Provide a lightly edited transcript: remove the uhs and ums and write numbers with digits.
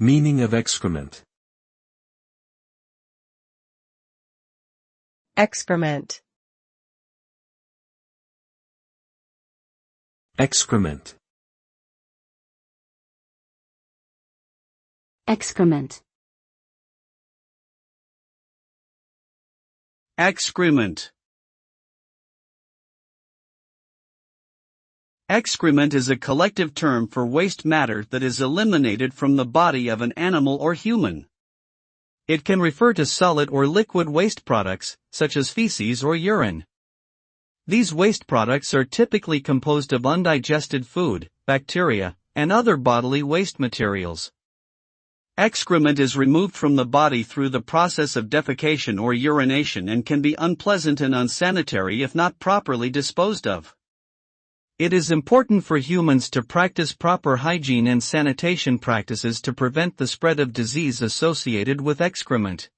Meaning of excrement. Excrement. Excrement. Excrement. Excrement. Excrement is a collective term for waste matter that is eliminated from the body of an animal or human. It can refer to solid or liquid waste products, such as feces or urine. These waste products are typically composed of undigested food, bacteria, and other bodily waste materials. Excrement is removed from the body through the process of defecation or urination and can be unpleasant and unsanitary if not properly disposed of. It is important for humans to practice proper hygiene and sanitation practices to prevent the spread of disease associated with excrement.